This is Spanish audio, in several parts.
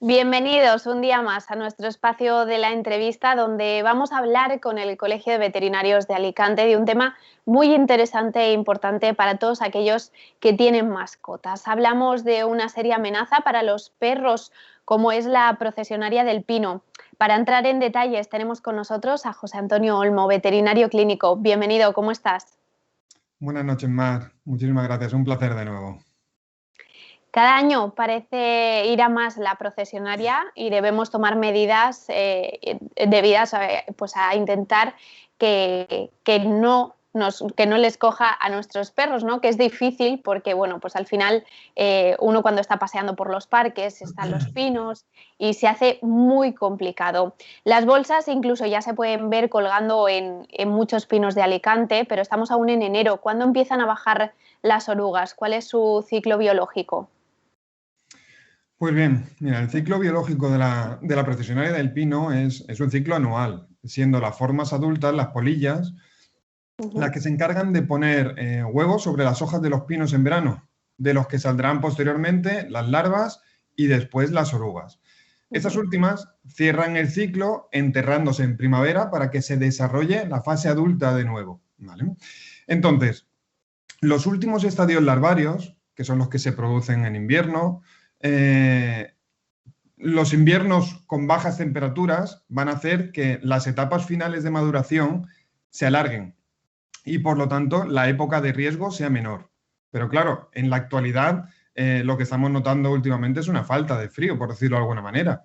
Bienvenidos un día más a nuestro espacio de la entrevista, donde vamos a hablar con el Colegio de Veterinarios de Alicante de un tema muy interesante e importante para todos aquellos que tienen mascotas. Hablamos de una seria amenaza para los perros, como es la procesionaria del pino. Para entrar en detalles tenemos con nosotros a José Antonio Olmo, veterinario clínico. Bienvenido, ¿cómo estás? Buenas noches, Mar. Muchísimas gracias. Un placer de nuevo. Cada año parece ir a más la procesionaria y debemos tomar medidas debidas a intentar que no les coja a nuestros perros, ¿no? Que es difícil porque, bueno, pues al final uno cuando está paseando por los parques están los pinos y se hace muy complicado. Las bolsas incluso ya se pueden ver colgando en muchos pinos de Alicante, pero estamos aún en enero. ¿Cuándo empiezan a bajar las orugas? ¿Cuál es su ciclo biológico? Pues bien, mira, el ciclo biológico de la procesionaria del pino es un ciclo anual, siendo las formas adultas, las polillas, las que se encargan de poner huevos sobre las hojas de los pinos en verano, de los que saldrán posteriormente las larvas y después las orugas. Estas últimas cierran el ciclo enterrándose en primavera para que se desarrolle la fase adulta de nuevo, ¿vale? Entonces, los últimos estadios larvarios, que son los que se producen en invierno, los inviernos con bajas temperaturas van a hacer que las etapas finales de maduración se alarguen y, por lo tanto, la época de riesgo sea menor. Pero claro, en la actualidad lo que estamos notando últimamente es una falta de frío, por decirlo de alguna manera,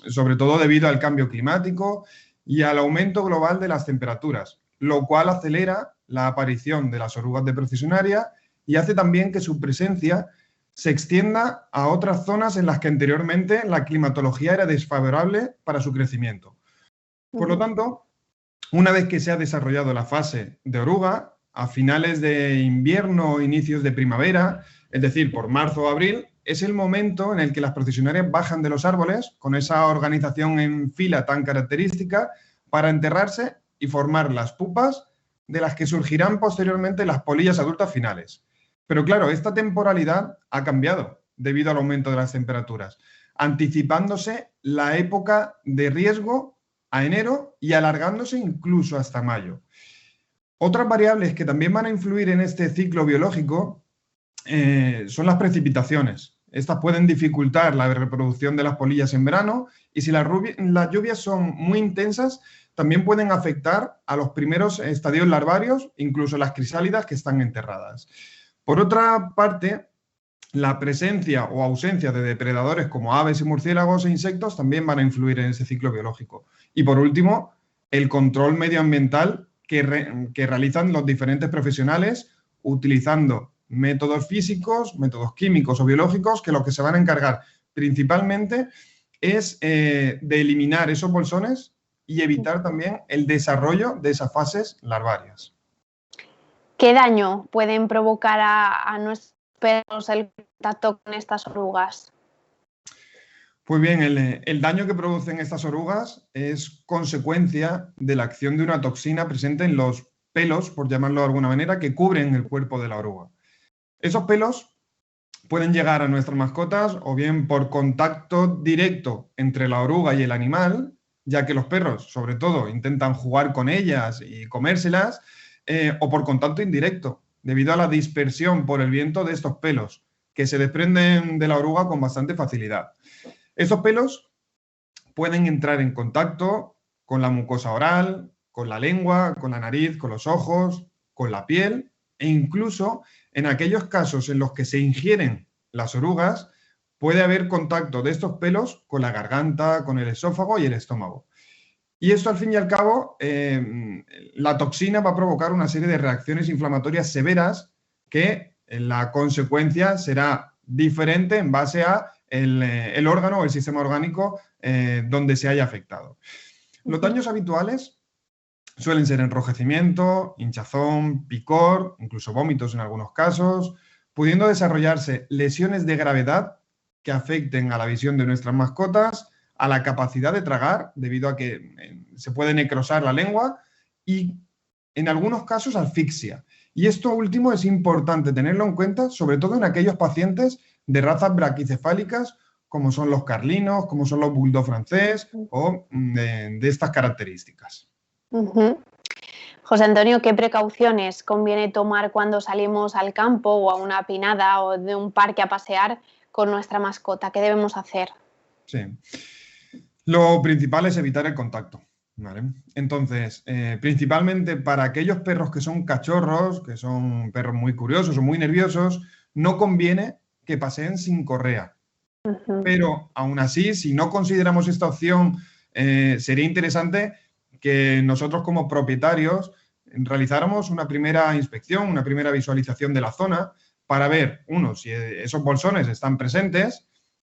sobre todo debido al cambio climático y al aumento global de las temperaturas, lo cual acelera la aparición de las orugas de procesionaria y hace también que su presencia se extienda a otras zonas en las que anteriormente la climatología era desfavorable para su crecimiento. Por lo tanto, una vez que se ha desarrollado la fase de oruga, a finales de invierno o inicios de primavera, es decir, por marzo o abril, es el momento en el que las procesionarias bajan de los árboles con esa organización en fila tan característica para enterrarse y formar las pupas de las que surgirán posteriormente las polillas adultas finales. Pero claro, esta temporalidad ha cambiado debido al aumento de las temperaturas, anticipándose la época de riesgo a enero y alargándose incluso hasta mayo. Otras variables que también van a influir en este ciclo biológico son las precipitaciones. Estas pueden dificultar la reproducción de las polillas en verano y si las lluvias son muy intensas, también pueden afectar a los primeros estadios larvarios, incluso las crisálidas que están enterradas. Por otra parte, la presencia o ausencia de depredadores como aves y murciélagos e insectos también van a influir en ese ciclo biológico. Y por último, el control medioambiental que realizan los diferentes profesionales utilizando métodos físicos, métodos químicos o biológicos, que lo que se van a encargar principalmente es de eliminar esos bolsones y evitar también el desarrollo de esas fases larvarias. ¿Qué daño pueden provocar a nuestros perros el contacto con estas orugas? Pues bien, el daño que producen estas orugas es consecuencia de la acción de una toxina presente en los pelos, por llamarlo de alguna manera, que cubren el cuerpo de la oruga. Esos pelos pueden llegar a nuestras mascotas o bien por contacto directo entre la oruga y el animal, ya que los perros, sobre todo, intentan jugar con ellas y comérselas, o por contacto indirecto, debido a la dispersión por el viento de estos pelos, que se desprenden de la oruga con bastante facilidad. Estos pelos pueden entrar en contacto con la mucosa oral, con la lengua, con la nariz, con los ojos, con la piel e incluso en aquellos casos en los que se ingieren las orugas puede haber contacto de estos pelos con la garganta, con el esófago y el estómago. Y esto, al fin y al cabo, la toxina va a provocar una serie de reacciones inflamatorias severas que la consecuencia será diferente en base a el órgano o el sistema orgánico donde se haya afectado. Los daños habituales suelen ser enrojecimiento, hinchazón, picor, incluso vómitos en algunos casos, pudiendo desarrollarse lesiones de gravedad que afecten a la visión de nuestras mascotas, a la capacidad de tragar, debido a que se puede necrosar la lengua, y en algunos casos asfixia. Y esto último es importante tenerlo en cuenta, sobre todo en aquellos pacientes de razas braquicefálicas como son los carlinos, como son los bulldog francés o de estas características. José Antonio, ¿qué precauciones conviene tomar cuando salimos al campo o a una pinada o de un parque a pasear con nuestra mascota? ¿Qué debemos hacer? Sí. Lo principal es evitar el contacto, ¿vale? Entonces, principalmente para aquellos perros que son cachorros, que son perros muy curiosos o muy nerviosos, no conviene que paseen sin correa. Pero aún así, si no consideramos esta opción, sería interesante que nosotros como propietarios realizáramos una primera inspección, una primera visualización de la zona para ver, uno, si esos bolsones están presentes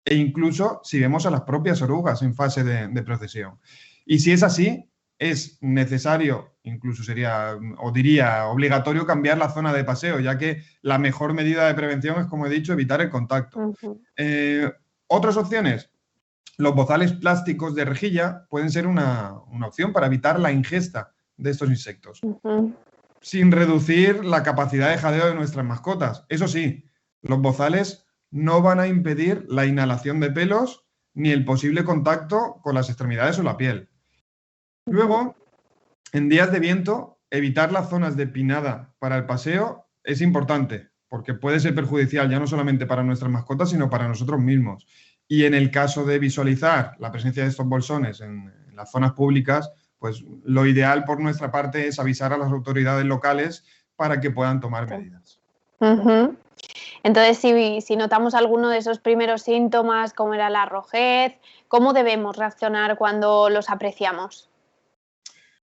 e incluso si vemos a las propias orugas en fase de procesión. Y si es así, es necesario, incluso sería, o diría, obligatorio cambiar la zona de paseo, ya que la mejor medida de prevención es, como he dicho, evitar el contacto. Otras opciones, los bozales plásticos de rejilla pueden ser una opción para evitar la ingesta de estos insectos, sin reducir la capacidad de jadeo de nuestras mascotas. Eso sí, los bozales no van a impedir la inhalación de pelos ni el posible contacto con las extremidades o la piel. Luego, en días de viento, evitar las zonas de pinada para el paseo es importante, porque puede ser perjudicial ya no solamente para nuestras mascotas, sino para nosotros mismos. Y en el caso de visualizar la presencia de estos bolsones en las zonas públicas, pues lo ideal por nuestra parte es avisar a las autoridades locales para que puedan tomar medidas. Entonces, si notamos alguno de esos primeros síntomas, como era la rojez, ¿cómo debemos reaccionar cuando los apreciamos?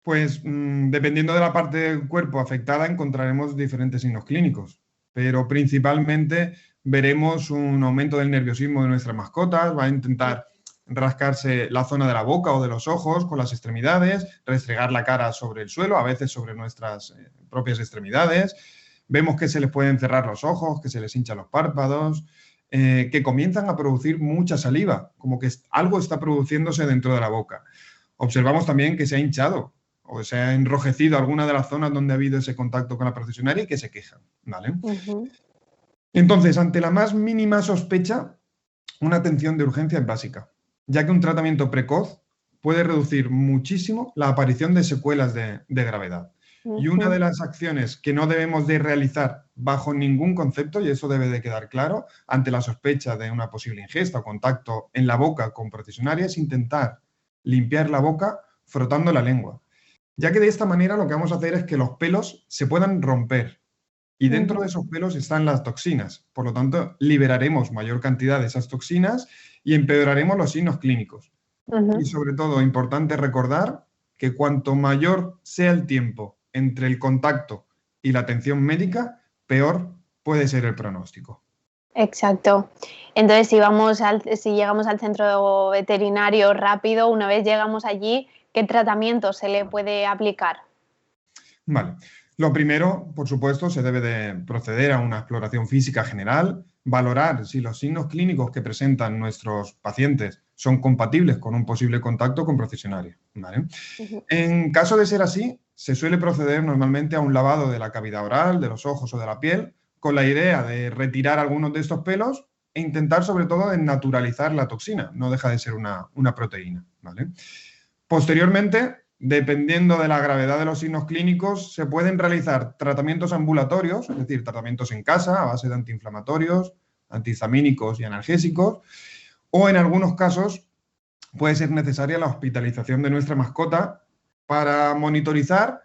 Pues dependiendo de la parte del cuerpo afectada encontraremos diferentes signos clínicos, pero principalmente veremos un aumento del nerviosismo de nuestras mascotas, va a intentar rascarse la zona de la boca o de los ojos con las extremidades, restregar la cara sobre el suelo, a veces sobre nuestras propias extremidades. Vemos que se les pueden cerrar los ojos, que se les hinchan los párpados, que comienzan a producir mucha saliva, como que algo está produciéndose dentro de la boca. Observamos también que se ha hinchado o se ha enrojecido alguna de las zonas donde ha habido ese contacto con la procesionaria y que se quejan, ¿vale? Entonces, ante la más mínima sospecha, una atención de urgencia es básica, ya que un tratamiento precoz puede reducir muchísimo la aparición de secuelas de gravedad. Y una de las acciones que no debemos de realizar bajo ningún concepto, y eso debe de quedar claro, ante la sospecha de una posible ingesta o contacto en la boca con procesionaria, es intentar limpiar la boca frotando la lengua, ya que de esta manera lo que vamos a hacer es que los pelos se puedan romper y dentro de esos pelos están las toxinas, por lo tanto liberaremos mayor cantidad de esas toxinas y empeoraremos los signos clínicos. Y sobre todo, importante recordar que cuanto mayor sea el tiempo entre el contacto y la atención médica, peor puede ser el pronóstico. Exacto. Entonces, si llegamos al centro veterinario rápido, una vez llegamos allí, ¿qué tratamiento se le puede aplicar? Vale. Lo primero, por supuesto, se debe de proceder a una exploración física general, valorar si los signos clínicos que presentan nuestros pacientes son compatibles con un posible contacto con procesionaria, ¿vale? En caso de ser así, se suele proceder normalmente a un lavado de la cavidad oral, de los ojos o de la piel, con la idea de retirar algunos de estos pelos e intentar sobre todo naturalizar la toxina, no deja de ser una proteína, ¿vale? Posteriormente, dependiendo de la gravedad de los signos clínicos, se pueden realizar tratamientos ambulatorios, es decir, tratamientos en casa a base de antiinflamatorios, antihistamínicos y analgésicos, o en algunos casos puede ser necesaria la hospitalización de nuestra mascota para monitorizar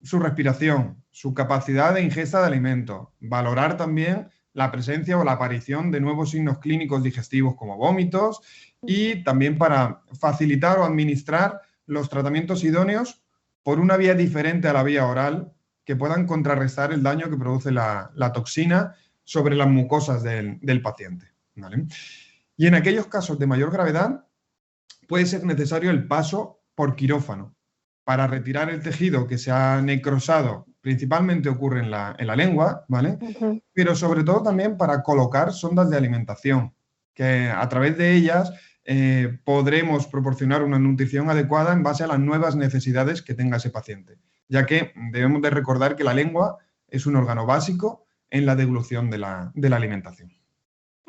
su respiración, su capacidad de ingesta de alimentos, valorar también la presencia o la aparición de nuevos signos clínicos digestivos como vómitos y también para facilitar o administrar los tratamientos idóneos por una vía diferente a la vía oral que puedan contrarrestar el daño que produce la toxina sobre las mucosas del paciente, ¿vale? Y en aquellos casos de mayor gravedad puede ser necesario el paso por quirófano para retirar el tejido que se ha necrosado, principalmente ocurre en la lengua, ¿vale? Pero sobre todo también para colocar sondas de alimentación, que a través de ellas podremos proporcionar una nutrición adecuada en base a las nuevas necesidades que tenga ese paciente, ya que debemos de recordar que la lengua es un órgano básico en la deglución de la alimentación.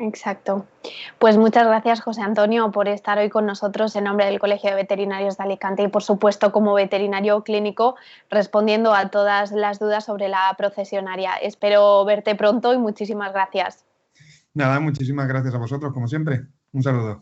Exacto. Pues muchas gracias, José Antonio, por estar hoy con nosotros en nombre del Colegio de Veterinarios de Alicante y, por supuesto, como veterinario clínico, respondiendo a todas las dudas sobre la procesionaria. Espero verte pronto y muchísimas gracias. Nada, muchísimas gracias a vosotros, como siempre. Un saludo.